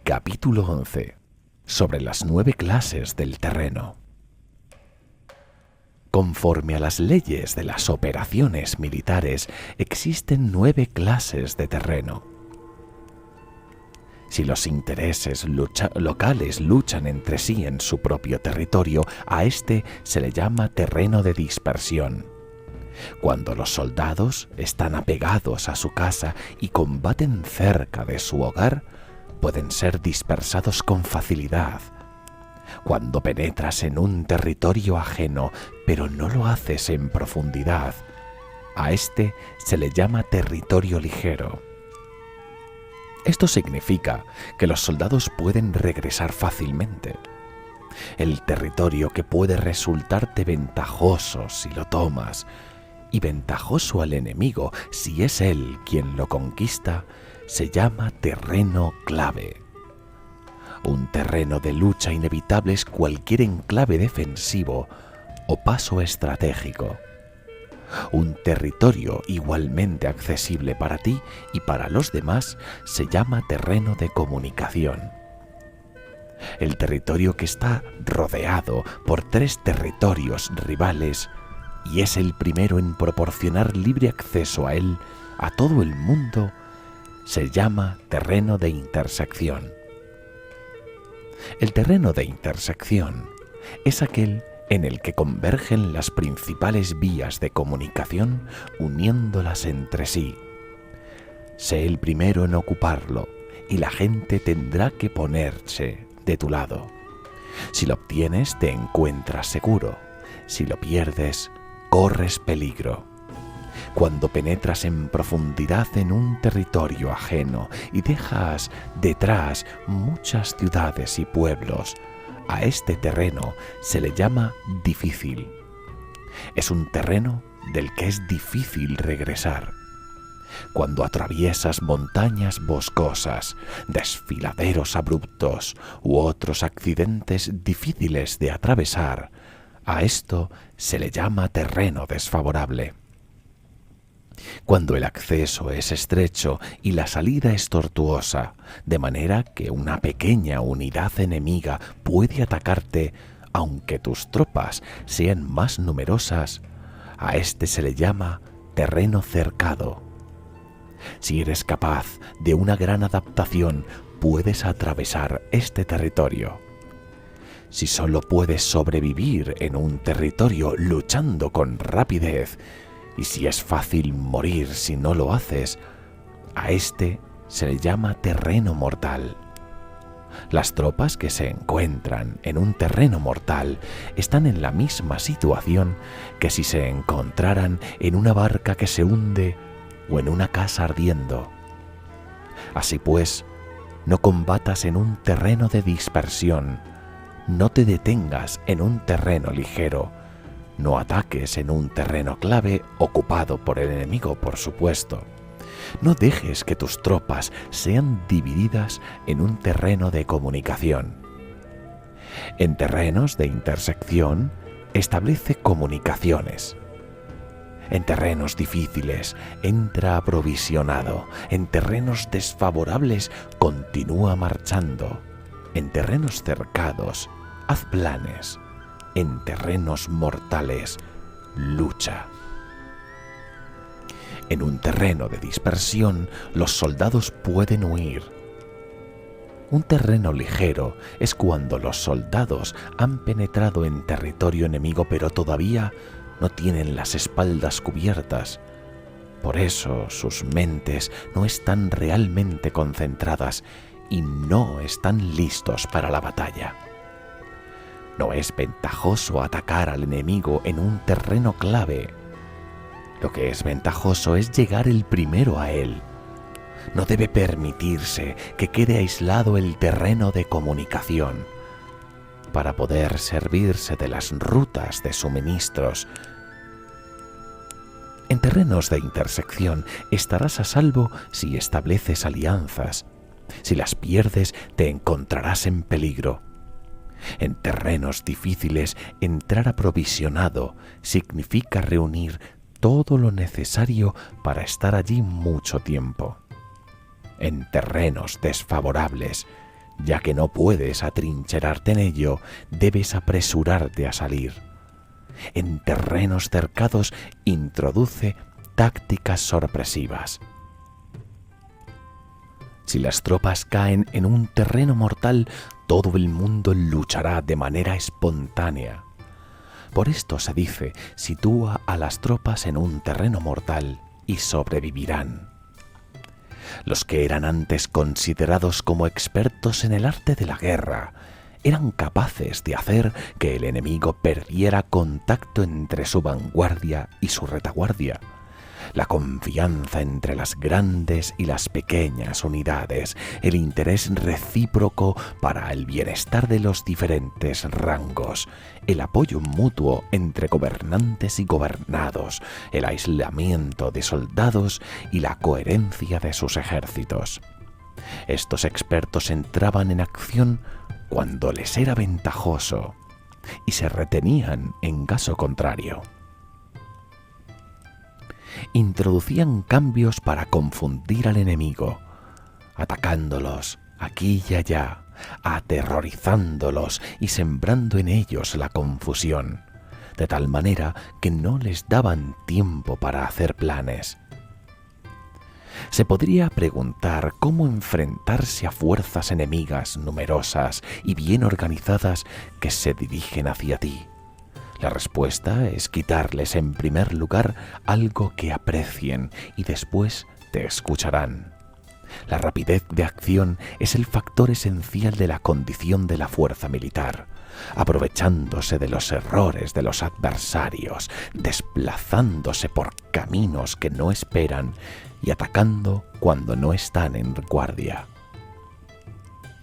Capítulo 11. Sobre las 9 clases del terreno. Conforme a las leyes de las operaciones militares, existen 9 clases de terreno. Si los intereses locales luchan entre sí en su propio territorio, a este se le llama terreno de dispersión. Cuando los soldados están apegados a su casa y combaten cerca de su hogar, pueden ser dispersados con facilidad. Cuando penetras en un territorio ajeno, pero no lo haces en profundidad, a este se le llama territorio ligero. Esto significa que los soldados pueden regresar fácilmente. El territorio que puede resultarte ventajoso si lo tomas, y ventajoso al enemigo si es él quien lo conquista, se llama terreno clave. Un terreno de lucha inevitable es cualquier enclave defensivo o paso estratégico. Un territorio igualmente accesible para ti y para los demás se llama terreno de comunicación. El territorio que está rodeado por 3 territorios rivales y es el primero en proporcionar libre acceso a él a todo el mundo, se llama terreno de intersección. El terreno de intersección es aquel en el que convergen las principales vías de comunicación uniéndolas entre sí. Sé el primero en ocuparlo y la gente tendrá que ponerse de tu lado. Si lo obtienes, te encuentras seguro. Si lo pierdes, corres peligro. Cuando penetras en profundidad en un territorio ajeno y dejas detrás muchas ciudades y pueblos, a este terreno se le llama difícil. Es un terreno del que es difícil regresar. Cuando atraviesas montañas boscosas, desfiladeros abruptos u otros accidentes difíciles de atravesar, a esto se le llama terreno desfavorable. Cuando el acceso es estrecho y la salida es tortuosa, de manera que una pequeña unidad enemiga puede atacarte, aunque tus tropas sean más numerosas, a este se le llama terreno cercado. Si eres capaz de una gran adaptación, puedes atravesar este territorio. Si solo puedes sobrevivir en un territorio luchando con rapidez, y si es fácil morir si no lo haces, a este se le llama terreno mortal. Las tropas que se encuentran en un terreno mortal están en la misma situación que si se encontraran en una barca que se hunde o en una casa ardiendo. Así pues, no combatas en un terreno de dispersión, no te detengas en un terreno ligero, no ataques en un terreno clave ocupado por el enemigo, por supuesto. No dejes que tus tropas sean divididas en un terreno de comunicación. En terrenos de intersección, establece comunicaciones. En terrenos difíciles, entra aprovisionado. En terrenos desfavorables, continúa marchando. En terrenos cercados, haz planes. En terrenos mortales, lucha. En un terreno de dispersión, los soldados pueden huir. Un terreno ligero es cuando los soldados han penetrado en territorio enemigo pero todavía no tienen las espaldas cubiertas. Por eso sus mentes no están realmente concentradas y no están listos para la batalla. No es ventajoso atacar al enemigo en un terreno clave. Lo que es ventajoso es llegar el primero a él. No debe permitirse que quede aislado el terreno de comunicación. Para poder servirse de las rutas de suministros. En terrenos de intersección estarás a salvo si estableces alianzas. Si las pierdes, te encontrarás en peligro. En terrenos difíciles, entrar aprovisionado significa reunir todo lo necesario para estar allí mucho tiempo. En terrenos desfavorables, Ya que no puedes atrincherarte en ello, debes apresurarte a salir. En terrenos cercados introduce tácticas sorpresivas. Si las tropas caen en un terreno mortal, todo el mundo luchará de manera espontánea. Por esto se dice, sitúa a las tropas en un terreno mortal y sobrevivirán. Los que eran antes considerados como expertos en el arte de la guerra, eran capaces de hacer que el enemigo perdiera contacto entre su vanguardia y su retaguardia. La confianza entre las grandes y las pequeñas unidades, el interés recíproco para el bienestar de los diferentes rangos, el apoyo mutuo entre gobernantes y gobernados, el aislamiento de soldados y la coherencia de sus ejércitos. Estos expertos entraban en acción cuando les era ventajoso y se retenían en caso contrario. Introducían cambios para confundir al enemigo, atacándolos aquí y allá, aterrorizándolos y sembrando en ellos la confusión, de tal manera que no les daban tiempo para hacer planes. Se podría preguntar cómo enfrentarse a fuerzas enemigas numerosas y bien organizadas que se dirigen hacia ti. La respuesta es quitarles en primer lugar algo que aprecien y después te escucharán. La rapidez de acción es el factor esencial de la condición de la fuerza militar, aprovechándose de los errores de los adversarios, desplazándose por caminos que no esperan y atacando cuando no están en guardia.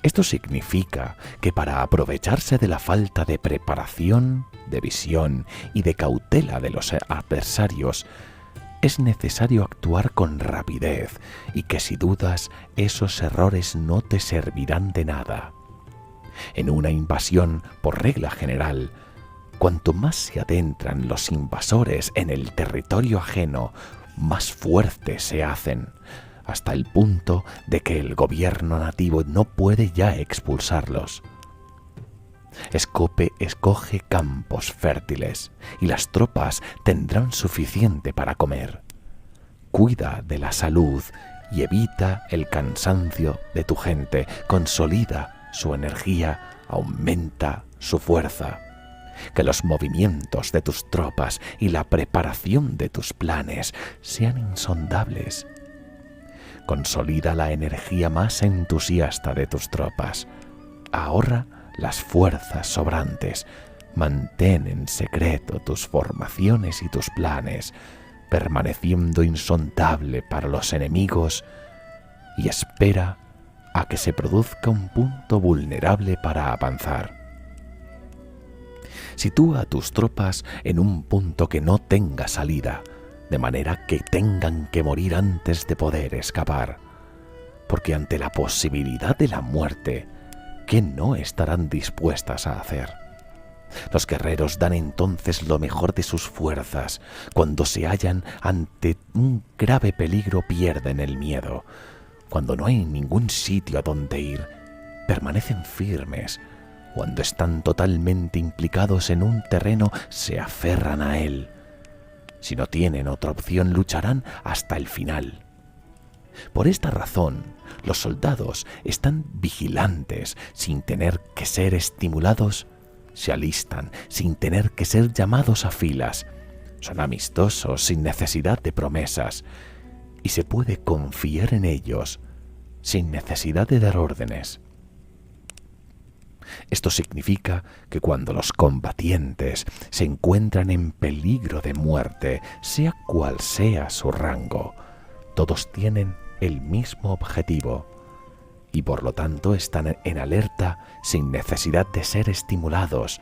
Esto significa que para aprovecharse de la falta de preparación, de visión y de cautela de los adversarios, es necesario actuar con rapidez y que si dudas, esos errores no te servirán de nada. En una invasión, por regla general, cuanto más se adentran los invasores en el territorio ajeno, más fuertes se hacen, hasta el punto de que el gobierno nativo no puede ya expulsarlos. Escoge campos fértiles y las tropas tendrán suficiente para comer. Cuida de la salud y evita el cansancio de tu gente. Consolida su energía, aumenta su fuerza. Que los movimientos de tus tropas y la preparación de tus planes sean insondables. Consolida la energía más entusiasta de tus tropas. Ahorra las fuerzas sobrantes. Mantén en secreto tus formaciones y tus planes, permaneciendo insondable para los enemigos, y espera a que se produzca un punto vulnerable para avanzar. Sitúa a tus tropas en un punto que no tenga salida, de manera que tengan que morir antes de poder escapar, porque ante la posibilidad de la muerte, ¿qué no estarán dispuestas a hacer? Los guerreros dan entonces lo mejor de sus fuerzas. Cuando se hallan ante un grave peligro pierden el miedo. Cuando no hay ningún sitio a donde ir, permanecen firmes. Cuando están totalmente implicados en un terreno, se aferran a él. Si no tienen otra opción, lucharán hasta el final. Por esta razón, los soldados están vigilantes sin tener que ser estimulados. Se alistan sin tener que ser llamados a filas. Son amistosos sin necesidad de promesas. Y se puede confiar en ellos sin necesidad de dar órdenes. Esto significa que cuando los combatientes se encuentran en peligro de muerte, sea cual sea su rango, todos tienen el mismo objetivo y por lo tanto están en alerta sin necesidad de ser estimulados.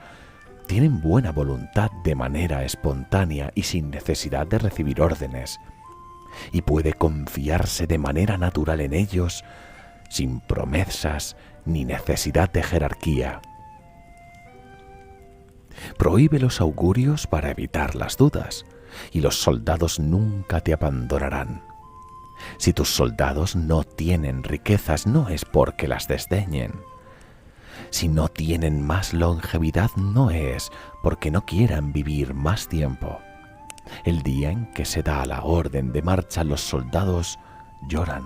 Tienen buena voluntad de manera espontánea y sin necesidad de recibir órdenes, y puede confiarse de manera natural en ellos sin promesas ni necesidad de jerarquía. Prohíbe los augurios para evitar las dudas, y los soldados nunca te abandonarán. Si tus soldados no tienen riquezas, no es porque las desdeñen. Si no tienen más longevidad no es porque no quieran vivir más tiempo. El día en que se da la orden de marcha, los soldados lloran.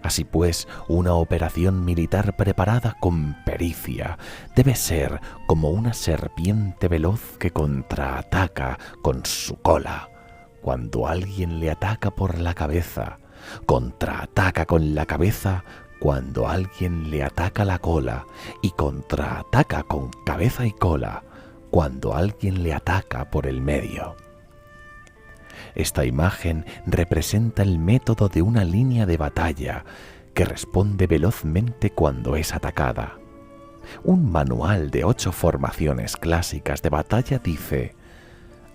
Así pues, una operación militar preparada con pericia debe ser como una serpiente veloz que contraataca con su cola. Cuando alguien le ataca por la cabeza, contraataca con la cabeza cuando alguien le ataca la cola y contraataca con cabeza y cola cuando alguien le ataca por el medio. Esta imagen representa el método de una línea de batalla que responde velozmente cuando es atacada. Un manual de 8 formaciones clásicas de batalla dice: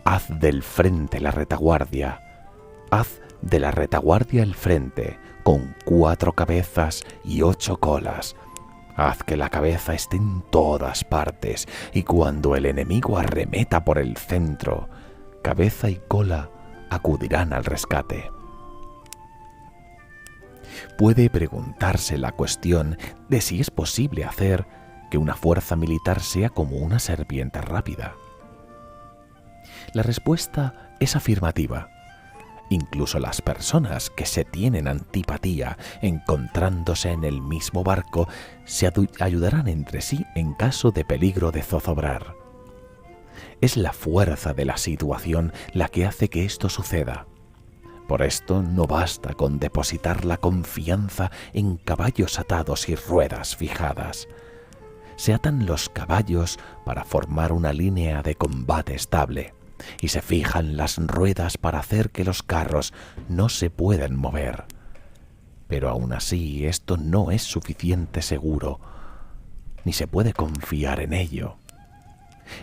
haz del frente la retaguardia, haz de la retaguardia el frente, con 4 cabezas y 8 colas. Haz que la cabeza esté en todas partes y cuando el enemigo arremeta por el centro, cabeza y cola acudirán al rescate. Puede preguntarse la cuestión de si es posible hacer que una fuerza militar sea como una serpiente rápida. La respuesta es afirmativa. Incluso las personas que se tienen antipatía, encontrándose en el mismo barco, se ayudarán entre sí en caso de peligro de zozobrar. Es la fuerza de la situación la que hace que esto suceda. Por esto no basta con depositar la confianza en caballos atados y ruedas fijadas. Se atan los caballos para formar una línea de combate estable y se fijan las ruedas para hacer que los carros no se puedan mover. Pero aún así esto no es suficiente seguro, ni se puede confiar en ello.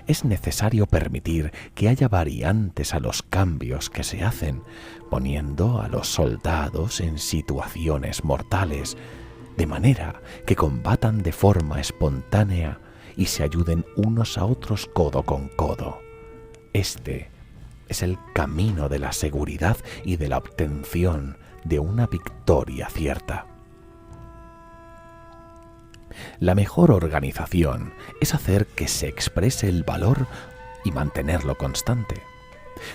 Es necesario permitir que haya variantes a los cambios que se hacen, poniendo a los soldados en situaciones mortales, de manera que combatan de forma espontánea y se ayuden unos a otros codo con codo. Este es el camino de la seguridad y de la obtención de una victoria cierta. La mejor organización es hacer que se exprese el valor y mantenerlo constante.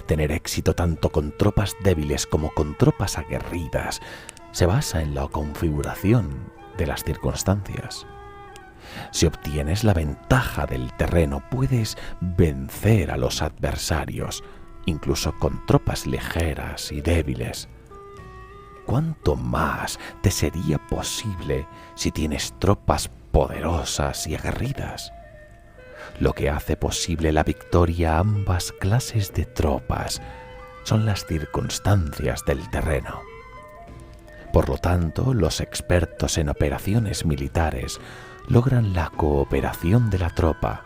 Tener éxito tanto con tropas débiles como con tropas aguerridas se basa en la configuración de las circunstancias. Si obtienes la ventaja del terreno, puedes vencer a los adversarios, incluso con tropas ligeras y débiles. ¿Cuánto más te sería posible si tienes tropas poderosas y aguerridas? Lo que hace posible la victoria a ambas clases de tropas son las circunstancias del terreno. Por lo tanto, los expertos en operaciones militares logran la cooperación de la tropa,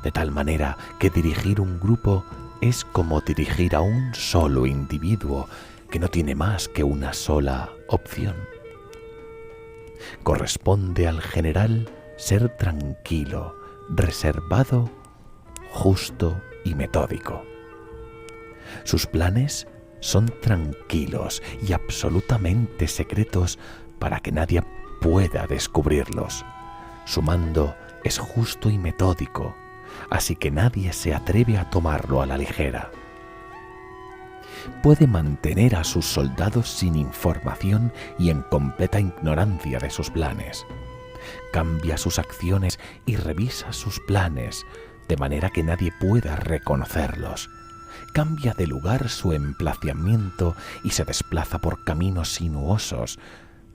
de tal manera que dirigir un grupo es como dirigir a un solo individuo que no tiene más que una sola opción. Corresponde al general ser tranquilo, reservado, justo y metódico. Sus planes son tranquilos y absolutamente secretos para que nadie pueda descubrirlos. Su mando es justo y metódico, así que nadie se atreve a tomarlo a la ligera. Puede mantener a sus soldados sin información y en completa ignorancia de sus planes. Cambia sus acciones y revisa sus planes, de manera que nadie pueda reconocerlos. Cambia de lugar su emplazamiento y se desplaza por caminos sinuosos,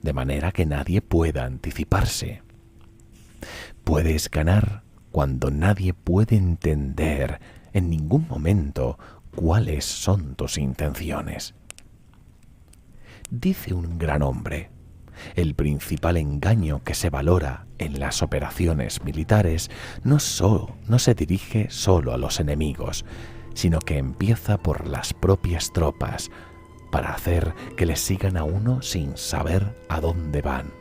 de manera que nadie pueda anticiparse. Puedes ganar cuando nadie puede entender en ningún momento cuáles son tus intenciones. Dice un gran hombre: el principal engaño que se valora en las operaciones militares no se dirige solo a los enemigos, sino que empieza por las propias tropas, para hacer que les sigan a uno sin saber a dónde van.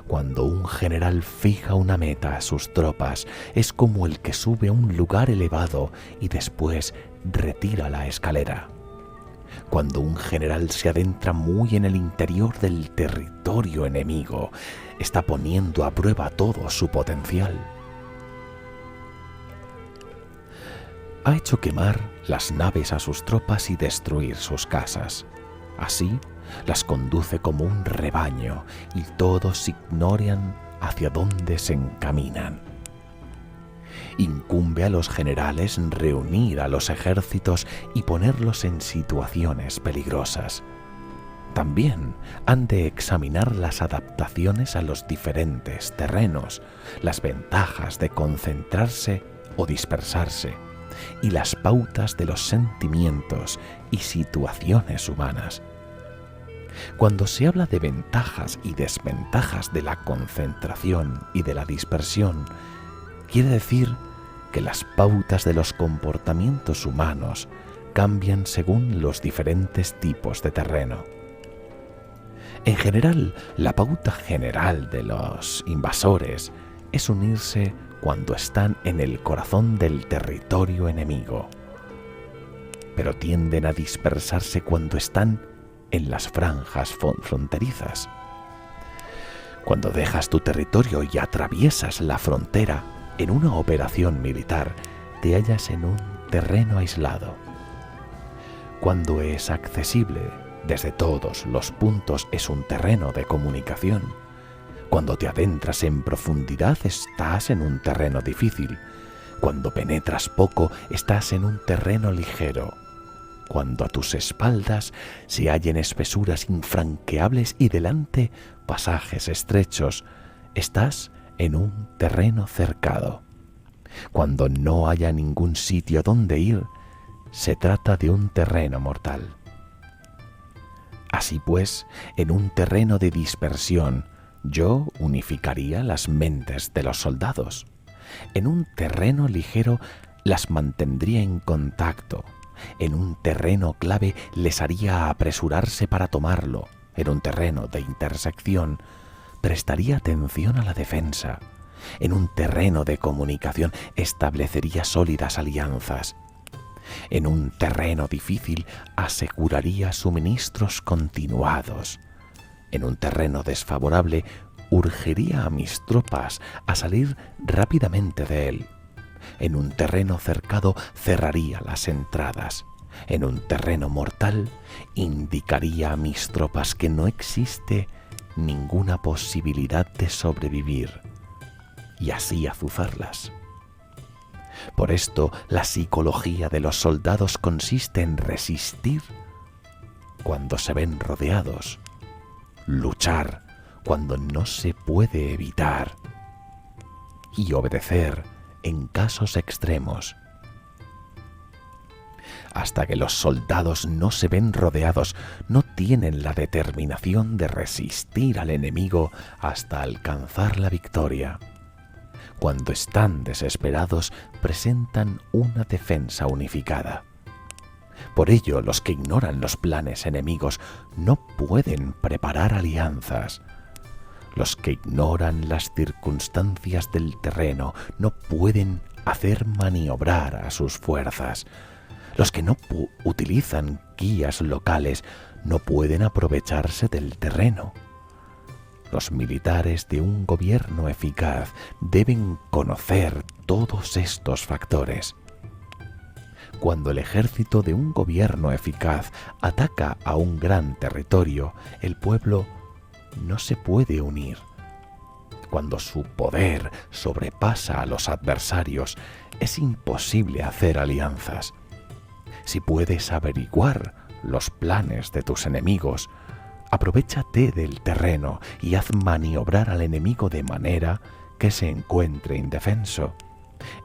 Cuando un general fija una meta a sus tropas, es como el que sube a un lugar elevado y después retira la escalera. Cuando un general se adentra muy en el interior del territorio enemigo, está poniendo a prueba todo su potencial. Ha hecho quemar las naves a sus tropas y destruir sus casas. Así, las conduce como un rebaño y todos ignoran hacia dónde se encaminan. Incumbe a los generales reunir a los ejércitos y ponerlos en situaciones peligrosas. También han de examinar las adaptaciones a los diferentes terrenos, las ventajas de concentrarse o dispersarse, y las pautas de los sentimientos y situaciones humanas. Cuando se habla de ventajas y desventajas de la concentración y de la dispersión, quiere decir que las pautas de los comportamientos humanos cambian según los diferentes tipos de terreno. En general, la pauta general de los invasores es unirse cuando están en el corazón del territorio enemigo, pero tienden a dispersarse cuando están en las franjas fronterizas. Cuando dejas tu territorio y atraviesas la frontera en una operación militar, te hallas en un terreno aislado. Cuando es accesible desde todos los puntos, es un terreno de comunicación. Cuando te adentras en profundidad, estás en un terreno difícil. Cuando penetras poco, estás en un terreno ligero. Cuando a tus espaldas se hallen espesuras infranqueables y delante pasajes estrechos, estás en un terreno cercado. Cuando no haya ningún sitio donde ir, se trata de un terreno mortal. Así pues, en un terreno de dispersión, yo unificaría las mentes de los soldados. En un terreno ligero las mantendría en contacto. En un terreno clave les haría apresurarse para tomarlo. En un terreno de intersección prestaría atención a la defensa. En un terreno de comunicación establecería sólidas alianzas. En un terreno difícil aseguraría suministros continuados. En un terreno desfavorable urgiría a mis tropas a salir rápidamente de él. En un terreno cercado cerraría las entradas. En un terreno mortal indicaría a mis tropas que no existe ninguna posibilidad de sobrevivir y así azuzarlas. Por esto, la psicología de los soldados consiste en resistir cuando se ven rodeados, luchar cuando no se puede evitar y obedecer en casos extremos. Hasta que los soldados no se ven rodeados, no tienen la determinación de resistir al enemigo hasta alcanzar la victoria. Cuando están desesperados, presentan una defensa unificada. Por ello, los que ignoran los planes enemigos no pueden preparar alianzas. Los que ignoran las circunstancias del terreno no pueden hacer maniobrar a sus fuerzas. Los que no utilizan guías locales no pueden aprovecharse del terreno. Los militares de un gobierno eficaz deben conocer todos estos factores. Cuando el ejército de un gobierno eficaz ataca a un gran territorio, el pueblo no se puede unir. Cuando su poder sobrepasa a los adversarios, es imposible hacer alianzas. Si puedes averiguar los planes de tus enemigos, aprovéchate del terreno y haz maniobrar al enemigo de manera que se encuentre indefenso.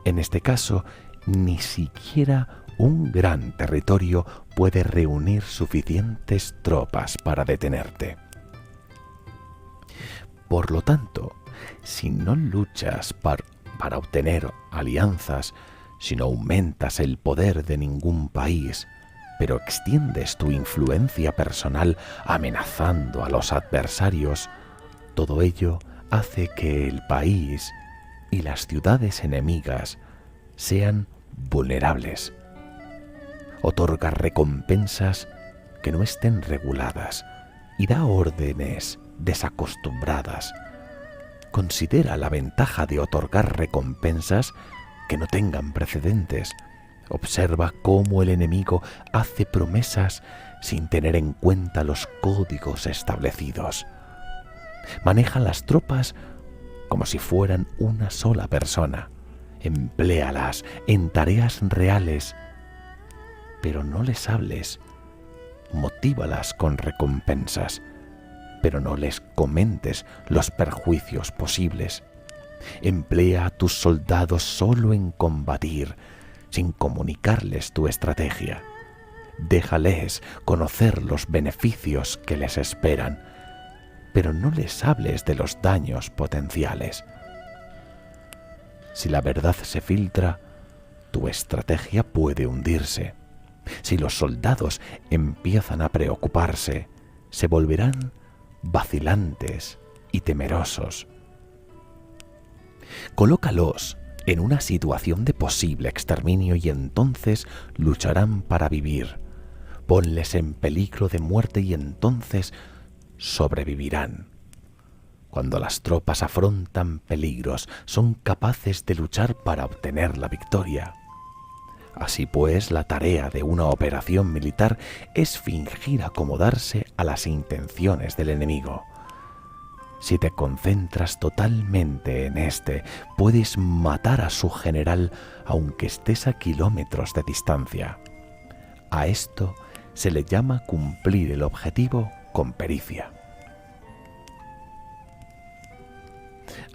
En este caso, ni siquiera un gran territorio puede reunir suficientes tropas para detenerte. Por lo tanto, si no luchas para obtener alianzas, si no aumentas el poder de ningún país, pero extiendes tu influencia personal amenazando a los adversarios, todo ello hace que el país y las ciudades enemigas sean vulnerables. Otorga recompensas que no estén reguladas y da órdenes desacostumbradas. Considera la ventaja de otorgar recompensas que no tengan precedentes. Observa cómo el enemigo hace promesas sin tener en cuenta los códigos establecidos. Maneja las tropas como si fueran una sola persona. Empléalas en tareas reales, pero no les hables. Motívalas con recompensas, pero no les comentes los perjuicios posibles. Emplea a tus soldados solo en combatir, sin comunicarles tu estrategia. Déjales conocer los beneficios que les esperan, pero no les hables de los daños potenciales. Si la verdad se filtra, tu estrategia puede hundirse. Si los soldados empiezan a preocuparse, se volverán vacilantes y temerosos. Colócalos en una situación de posible exterminio y entonces lucharán para vivir. Ponles en peligro de muerte y entonces sobrevivirán. Cuando las tropas afrontan peligros, son capaces de luchar para obtener la victoria. Así pues, la tarea de una operación militar es fingir acomodarse a las intenciones del enemigo. Si te concentras totalmente en este, puedes matar a su general aunque estés a kilómetros de distancia. A esto se le llama cumplir el objetivo con pericia.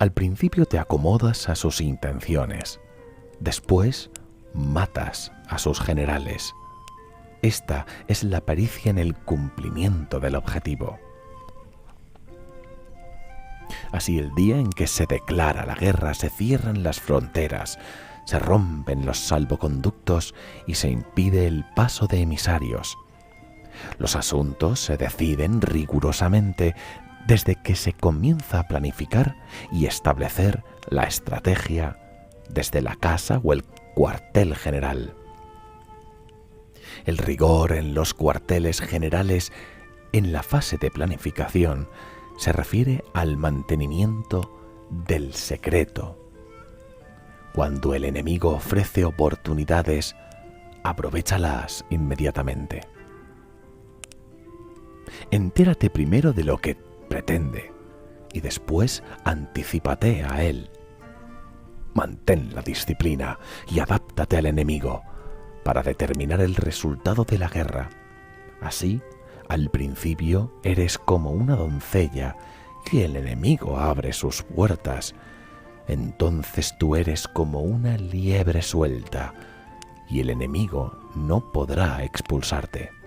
Al principio te acomodas a sus intenciones, después matas a sus generales. Esta es la pericia en el cumplimiento del objetivo. Así, el día en que se declara la guerra, se cierran las fronteras, se rompen los salvoconductos y se impide el paso de emisarios. Los asuntos se deciden rigurosamente desde que se comienza a planificar y establecer la estrategia desde la casa o el cuartel general. El rigor en los cuarteles generales en la fase de planificación se refiere al mantenimiento del secreto. Cuando el enemigo ofrece oportunidades, aprovéchalas inmediatamente. Entérate primero de lo que pretende y después anticípate a él. Mantén la disciplina y adáptate al enemigo para determinar el resultado de la guerra. Así, al principio eres como una doncella que el enemigo abre sus puertas. Entonces tú eres como una liebre suelta y el enemigo no podrá expulsarte.